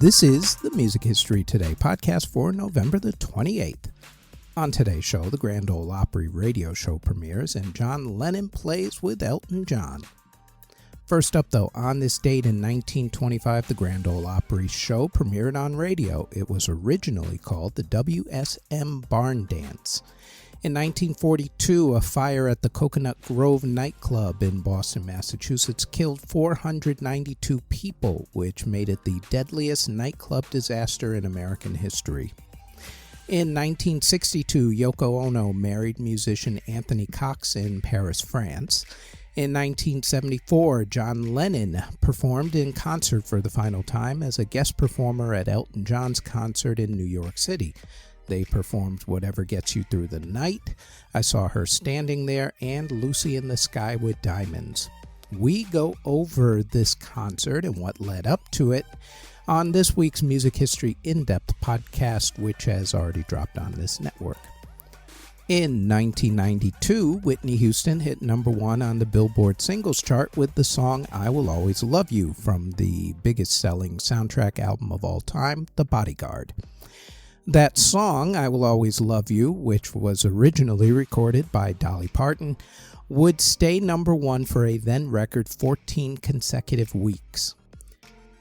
This is the Music History Today podcast for November the 28th. On today's show, the Grand Ole Opry radio show premieres and John Lennon plays with Elton John. First up, though, on this date in 1925, the Grand Ole Opry show premiered on radio. It was originally called the WSM Barn Dance. In 1942, a fire at the Coconut Grove nightclub in Boston, Massachusetts killed 492 people, which made it the deadliest nightclub disaster in American history. In 1962, Yoko Ono married musician Anthony Cox in Paris, France. In 1974, John Lennon performed in concert for the final time as a guest performer at Elton John's concert in New York City. They performed Whatever Gets You Through the Night, I Saw Her Standing There, and Lucy in the Sky with Diamonds. We go over this concert and what led up to it on this week's Music History In-Depth podcast, which has already dropped on this network. In 1992, Whitney Houston hit number one on the Billboard singles chart with the song I Will Always Love You from the biggest-selling soundtrack album of all time, The Bodyguard. That song, I Will Always Love You, which was originally recorded by Dolly Parton, would stay number one for a then-record 14 consecutive weeks.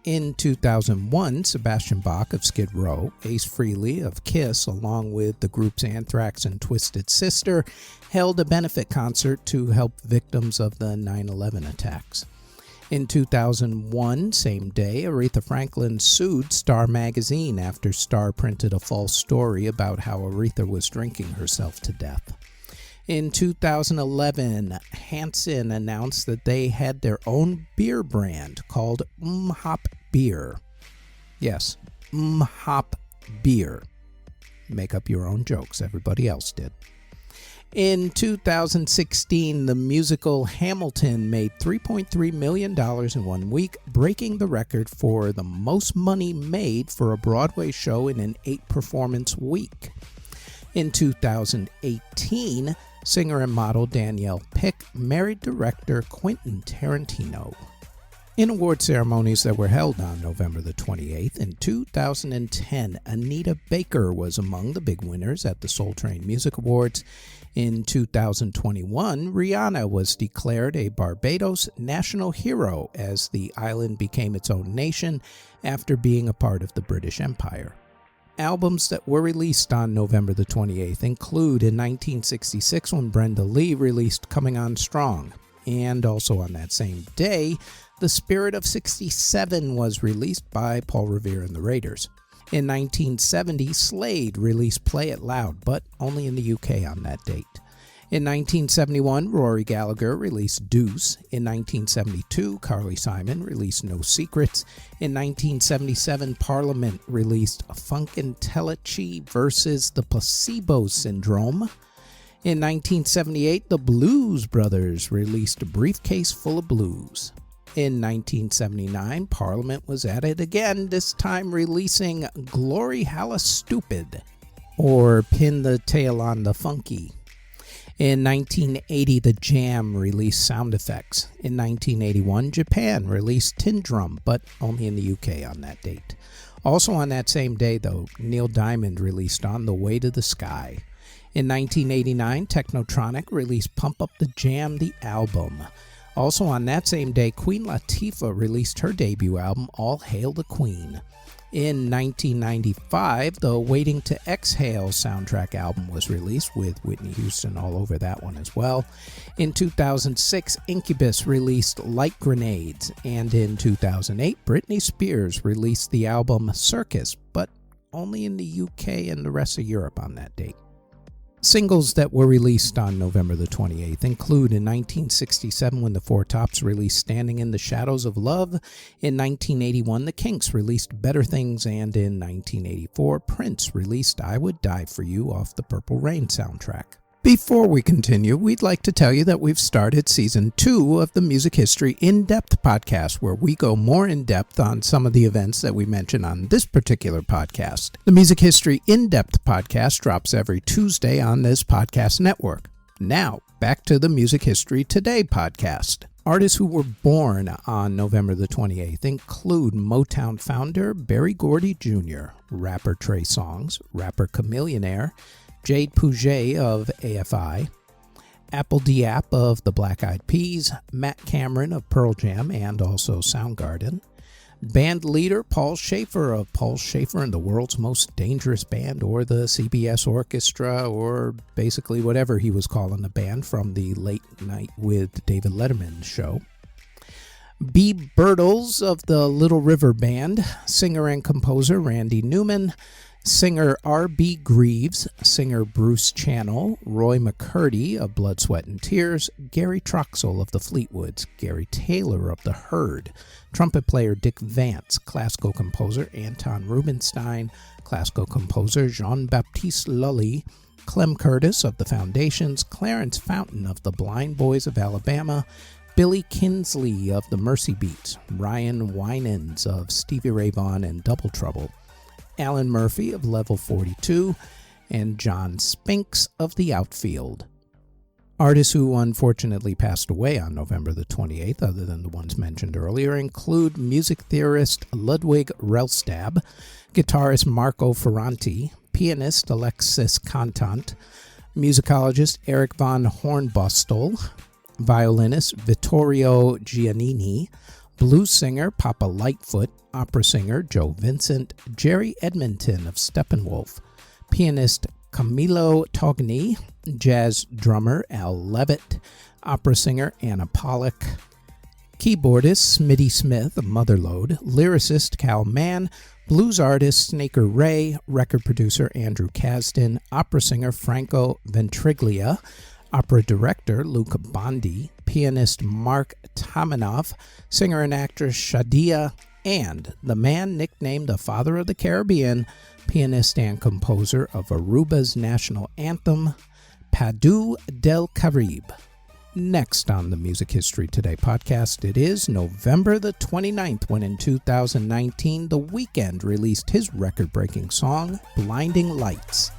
In 2001, Sebastian Bach of Skid Row, Ace Frehley of Kiss, along with the groups Anthrax and Twisted Sister, held a benefit concert to help victims of the 9/11 attacks. In 2001, same day, Aretha Franklin sued Star magazine after Star printed a false story about how Aretha was drinking herself to death. In 2011, Hansen announced that they had their own beer brand called Hop Beer. Yes, Hop Beer. Make up your own jokes, everybody else did. In 2016, the musical Hamilton made $3.3 million in 1 week, breaking the record for the most money made for a Broadway show in an 8-performance week. In 2018, singer and model Danielle Pick married director Quentin Tarantino. In award ceremonies that were held on November the 28th, in 2010, Anita Baker was among the big winners at the Soul Train Music Awards. In 2021, Rihanna was declared a Barbados national hero as the island became its own nation after being a part of the British Empire. Albums that were released on November the 28th include in 1966 when Brenda Lee released Coming On Strong, and also on that same day, The Spirit of 67 was released by Paul Revere and the Raiders. In 1970, Slade released Play It Loud, but only in the UK on that date. In 1971, Rory Gallagher released Deuce. In 1972, Carly Simon released No Secrets. In 1977, Parliament released Funk'n'Telechie versus the Placebo Syndrome. In 1978, the Blues Brothers released A Briefcase Full of Blues. In 1979, Parliament was at it again, this time releasing Glory Halla Stupid, or Pin the Tail on the Funky. In 1980, The Jam released Sound Effects. In 1981, Japan released Tin Drum, but only in the UK on that date. Also on that same day, though, Neil Diamond released On the Way to the Sky. In 1989, Technotronic released Pump Up the Jam, the album. Also on that same day, Queen Latifah released her debut album, All Hail the Queen. In 1995, the Waiting to Exhale soundtrack album was released, with Whitney Houston all over that one as well. In 2006, Incubus released Light Grenades, and in 2008, Britney Spears released the album Circus, but only in the UK and the rest of Europe on that date. Singles that were released on November the 28th include in 1967 when the Four Tops released Standing in the Shadows of Love, in 1981 the Kinks released Better Things, and in 1984 Prince released I Would Die For You off the Purple Rain soundtrack. Before we continue, we'd like to tell you that we've started Season 2 of the Music History In-Depth podcast, where we go more in-depth on some of the events that we mention on this particular podcast. The Music History In-Depth podcast drops every Tuesday on this podcast network. Now, back to the Music History Today podcast. Artists who were born on November the 28th include Motown founder Berry Gordy Jr., rapper Trey Songz, rapper Chameleonaire, Jade Puget of AFI, Apple Diap of the Black Eyed Peas, Matt Cameron of Pearl Jam and also Soundgarden, band leader Paul Schaefer of Paul Schaefer and the World's Most Dangerous Band, or the CBS Orchestra, or basically whatever he was calling the band from the Late Night with David Letterman show. B. Birtles of the Little River Band, singer and composer Randy Newman, singer R.B. Greaves, singer Bruce Channel, Roy McCurdy of Blood, Sweat, and Tears, Gary Troxell of the Fleetwoods, Gary Taylor of The Herd, trumpet player Dick Vance, classical composer Anton Rubinstein, classical composer Jean-Baptiste Lully, Clem Curtis of The Foundations, Clarence Fountain of the Blind Boys of Alabama, Billy Kinsley of the Mercy Beats, Ryan Winans of Stevie Ray Vaughan and Double Trouble, Alan Murphy of Level 42, and John Spinks of The Outfield. Artists who unfortunately passed away on November the 28th, other than the ones mentioned earlier, include music theorist Ludwig Rellstab, guitarist Marco Ferranti, pianist Alexis Contant, musicologist Eric von Hornbostel, violinist Vittorio Giannini, blues singer Papa Lightfoot, opera singer Joe Vincent, Jerry Edmonton of Steppenwolf, pianist Camilo Togni, jazz drummer Al Levitt, opera singer Anna Pollock, keyboardist Smitty Smith of Motherlode, lyricist Cal Mann, blues artist Snaker Ray, record producer Andrew Kasdan, opera singer Franco Ventriglia, opera director Luca Bondi, pianist Mark Taminoff, singer and actress Shadia, and the man nicknamed the Father of the Caribbean, pianist and composer of Aruba's national anthem, Padu del Caribe. Next on the Music History Today podcast, it is November the 29th when in 2019 The Weeknd released his record-breaking song, Blinding Lights.